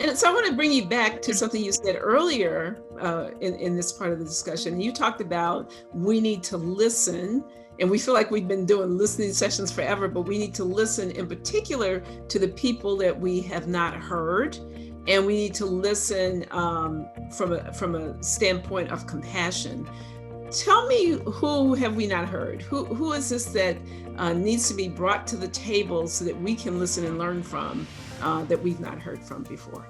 And so I want to bring you back to something you said earlier in this part of the discussion. You talked about we need to listen, and we feel like we've been doing listening sessions forever, but we need to listen in particular to the people that we have not heard. And we need to listen from a standpoint of compassion. Tell me, who have we not heard? Who is this that needs to be brought to the table so that we can listen and learn from that we've not heard from before?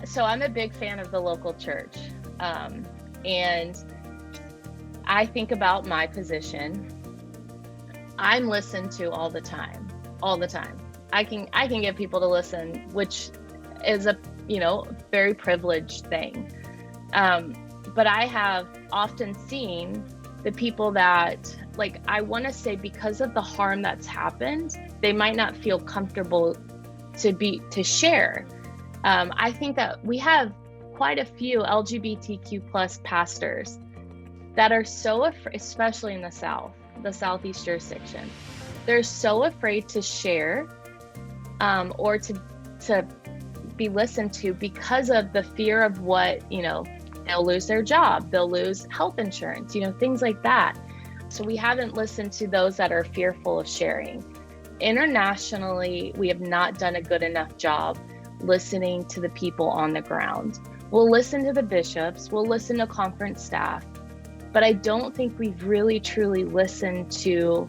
So I'm a big fan of the local church. And I think about my position. I'm listened to all the time. I can get people to listen, which is a, very privileged thing. But I have often seen the people that, like, I want to say, because of the harm that's happened, they might not feel comfortable to share. I think that we have quite a few LGBTQ plus pastors that are so afraid, especially in the South, the Southeast jurisdiction. They're so afraid to share or to be listened to because of the fear of what, they'll lose their job, they'll lose health insurance, things like that. So we haven't listened to those that are fearful of sharing. Internationally, we have not done a good enough job listening to the people on the ground. We'll listen to the bishops, we'll listen to conference staff, but I don't think we've really truly listened to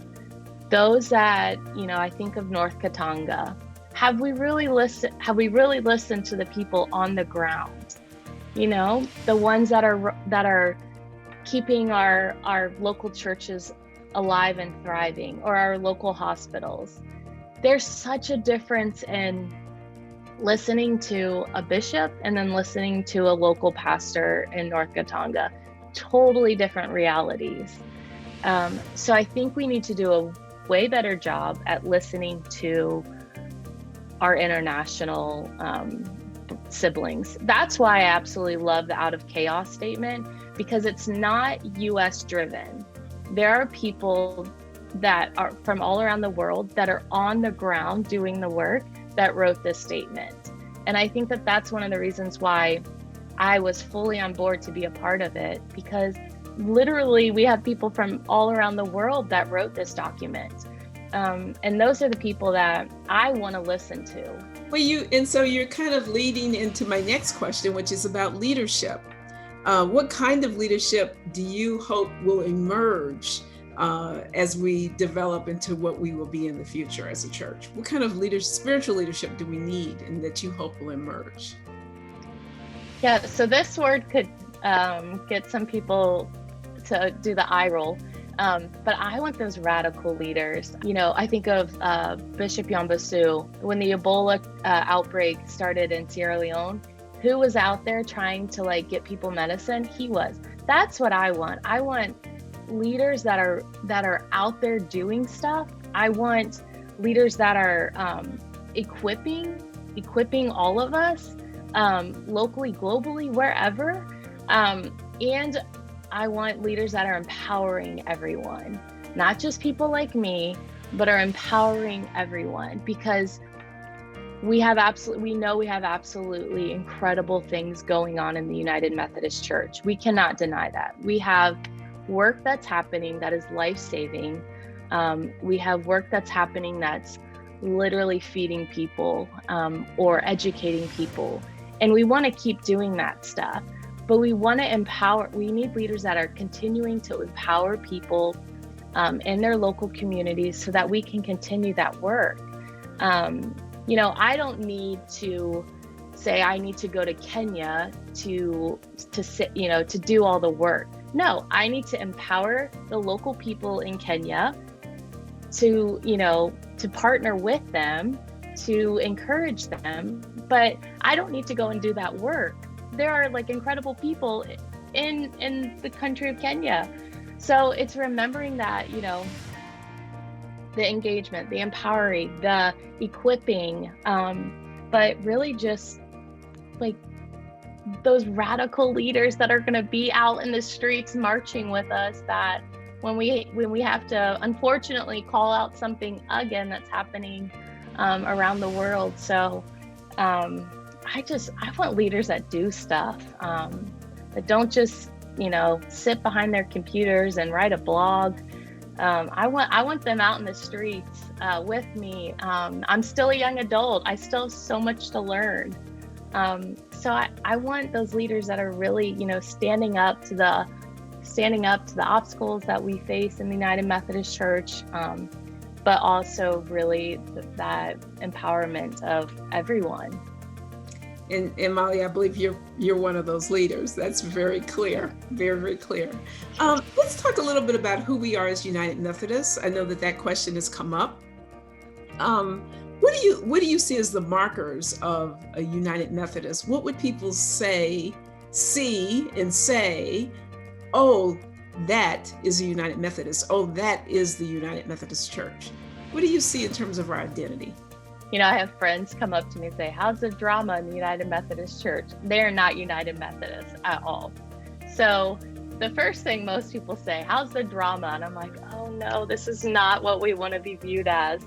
those that, I think of North Katanga. Have we really listened to the people on the ground? The ones that are keeping our local churches alive and thriving, or our local hospitals. There's such a difference in listening to a bishop and then listening to a local pastor in North Katanga. Totally different realities. So I think we need to do a way better job at listening to our international siblings. That's why I absolutely love the Out of Chaos statement, because it's not US driven. There are people that are from all around the world that are on the ground doing the work that wrote this statement. And I think that that's one of the reasons why I was fully on board to be a part of it, because literally we have people from all around the world that wrote this document. And those are the people that I want to listen to. Well, so you're kind of leading into my next question, which is about leadership. What kind of leadership do you hope will emerge as we develop into what we will be in the future as a church? What kind of spiritual leadership do we need, and that you hope will emerge? Yeah, so this word could get some people to do the eye roll. But I want those radical leaders. I think of Bishop Yambasu, when the Ebola outbreak started in Sierra Leone. Who was out there trying to get people medicine? He was. That's what I want. I want leaders that are out there doing stuff. I want leaders that are equipping all of us, locally, globally, wherever. And I want leaders that are empowering everyone, not just people like me, but are empowering everyone, because we know we have absolutely incredible things going on in the United Methodist Church. We cannot deny that. We have work that's happening that is life-saving. We have work that's happening that's literally feeding people or educating people. And we want to keep doing that stuff. But we want to empower, we need leaders that are continuing to empower people in their local communities so that we can continue that work. I don't need to say I need to go to Kenya to do all the work. No, I need to empower the local people in Kenya to partner with them, to encourage them, but I don't need to go and do that work. There are incredible people in the country of Kenya. So it's remembering that, the engagement, the empowering, the equipping, but really just those radical leaders that are going to be out in the streets marching with us, that when we have to unfortunately call out something again that's happening around the world. So I want leaders that do stuff, that don't just, sit behind their computers and write a blog. I want them out in the streets with me. I'm still a young adult. I still have so much to learn. So I want those leaders that are really, standing up to the obstacles that we face in the United Methodist Church, but also really that empowerment of everyone. And Molly, I believe you're one of those leaders. That's very clear, very, very clear. Let's talk a little bit about who we are as United Methodists. I know that question has come up. What do you see as the markers of a United Methodist? What would people see and say, oh, that is a United Methodist. Oh, that is the United Methodist Church. What do you see in terms of our identity? I have friends come up to me and say, how's the drama in the United Methodist Church? They're not United Methodists at all. So the first thing most people say, how's the drama? And I'm like, oh no, this is not what we want to be viewed as.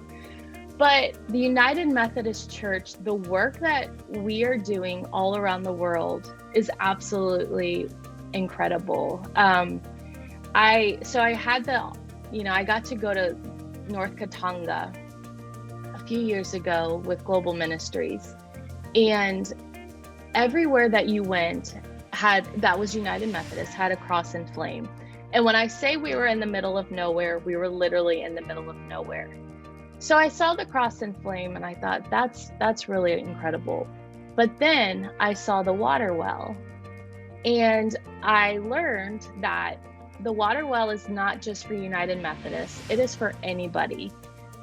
But the United Methodist Church, the work that we are doing all around the world is absolutely incredible. I got to go to North Katanga a few years ago with Global Ministries, and everywhere that you went that was United Methodist had a cross and flame. And when I say we were in the middle of nowhere, we were literally in the middle of nowhere. So I saw the cross and flame and I thought that's really incredible. But then I saw the water well, and I learned that the water well is not just for United Methodists, it is for anybody.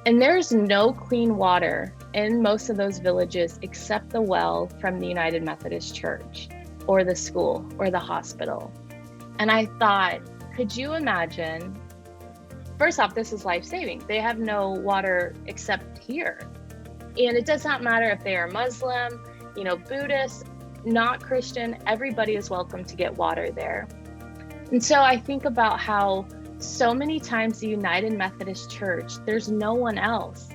And there's no clean water in most of those villages except the well from the United Methodist Church or the school or the hospital. And I thought, could you imagine? First off, this is life-saving. They have no water except here. And it does not matter if they are Muslim, Buddhist, not Christian, everybody is welcome to get water there. And so I think about how so many times the United Methodist Church, there's no one else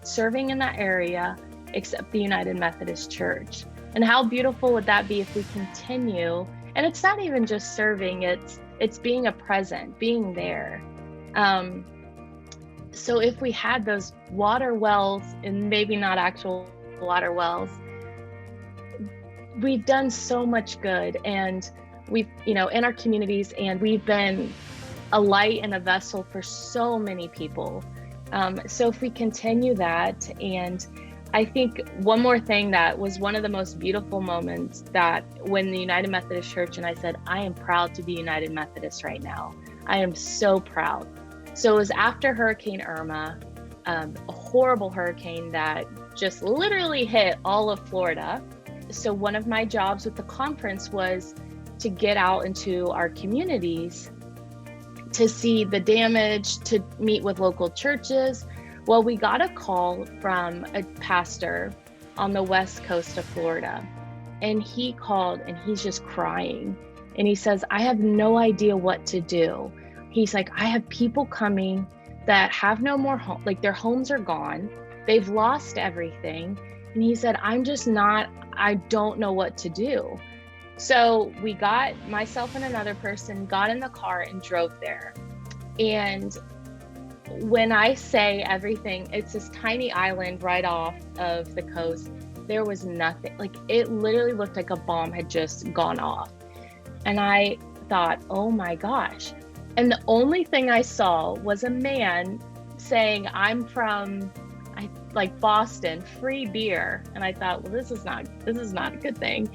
serving in that area except the United Methodist Church. And how beautiful would that be if we continue? And it's not even just serving, it's being a present, being there. So if we had those water wells, and maybe not actual water wells, we've done so much good, and we've, in our communities, and we've been a light and a vessel for so many people. So if we continue that, and I think one more thing that was one of the most beautiful moments, that when the United Methodist Church, and I said, I am proud to be United Methodist right now. I am so proud. So it was after Hurricane Irma, a horrible hurricane that just literally hit all of Florida. So one of my jobs with the conference was to get out into our communities to see the damage, to meet with local churches. Well, we got a call from a pastor on the west coast of Florida, and he called and he's just crying. And he says, I have no idea what to do. He's like, I have people coming that have no more home, like their homes are gone. They've lost everything. And he said, I don't know what to do. So myself and another person got in the car and drove there. And when I say everything, it's this tiny island right off of the coast. There was nothing, like it literally looked like a bomb had just gone off. And I thought, oh my gosh. And the only thing I saw was a man saying, I'm from Boston, free beer. And I thought, well, this is not a good thing.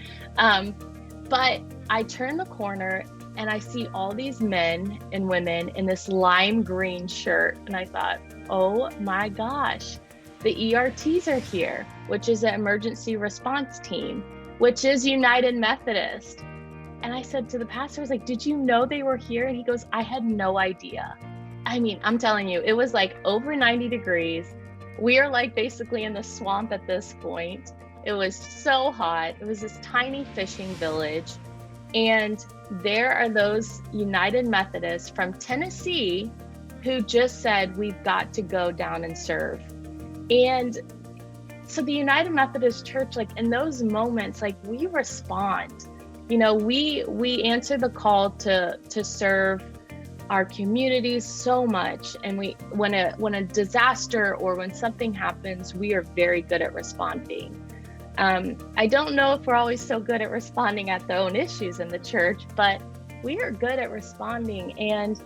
But I turn the corner and I see all these men and women in this lime green shirt. And I thought, oh my gosh, the ERTs are here, which is an emergency response team, which is United Methodist. And I said to the pastor, I was like, did you know they were here? And he goes, I had no idea. I mean, I'm telling you, it was like over 90 degrees. We are like basically in the swamp at this point. It was so hot. It was this tiny fishing village. And there are those United Methodists from Tennessee who just said, we've got to go down and serve. And so the United Methodist Church, like in those moments, like we respond. You know, we answer the call to serve our communities so much, and when a disaster or when something happens, we are very good at responding. I don't know if we're always so good at responding at the own issues in the church, but we are good at responding. And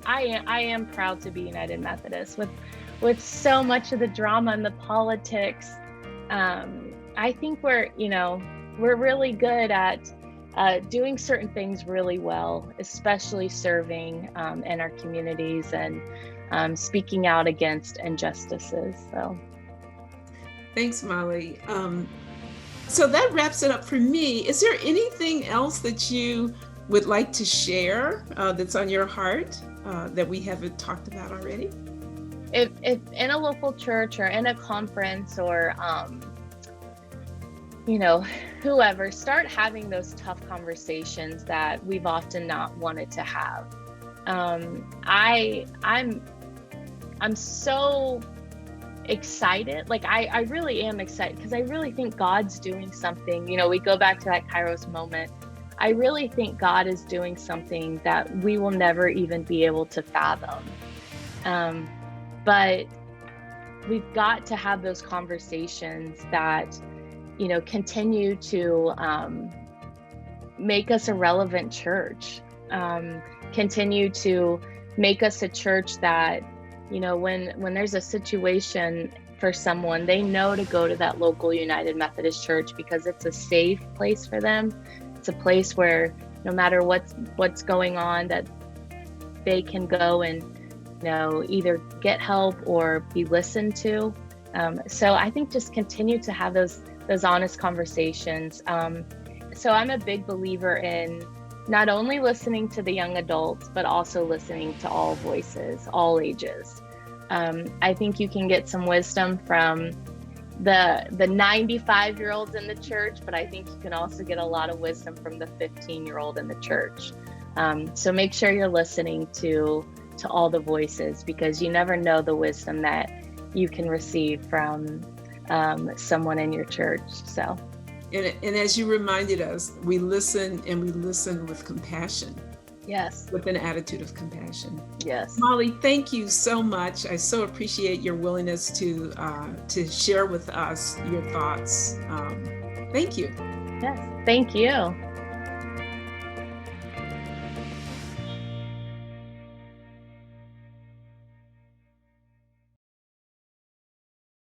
I am proud to be United Methodist with so much of the drama and the politics. I think we're really good at doing certain things really well, especially serving in our communities and speaking out against injustices. So, thanks, Molly. So that wraps it up for me. Is there anything else that you would like to share that's on your heart that we haven't talked about already? If in a local church or in a conference or whoever, start having those tough conversations that we've often not wanted to have. I'm so excited. Like I really am excited because I really think God's doing something. You know, we go back to that Kairos moment. I really think God is doing something that we will never even be able to fathom. But we've got to have those conversations that, continue to make us a relevant church, continue to make us a church that, when there's a situation for someone, they know to go to that local United Methodist Church because it's a safe place for them. It's a place where no matter what's going on, that they can go and, either get help or be listened to. So I think just continue to have those honest conversations. So I'm a big believer in not only listening to the young adults, but also listening to all voices, all ages. I think you can get some wisdom from the 95-year-olds in the church, but I think you can also get a lot of wisdom from the 15-year-old in the church. So make sure you're listening to all the voices, because you never know the wisdom that you can receive from someone in your church. So, and as you reminded us, we listen, and we listen with compassion. Yes. With an attitude of compassion. Yes. Molly, thank you so much. I so appreciate your willingness to share with us your thoughts. Thank you. Yes. Thank you.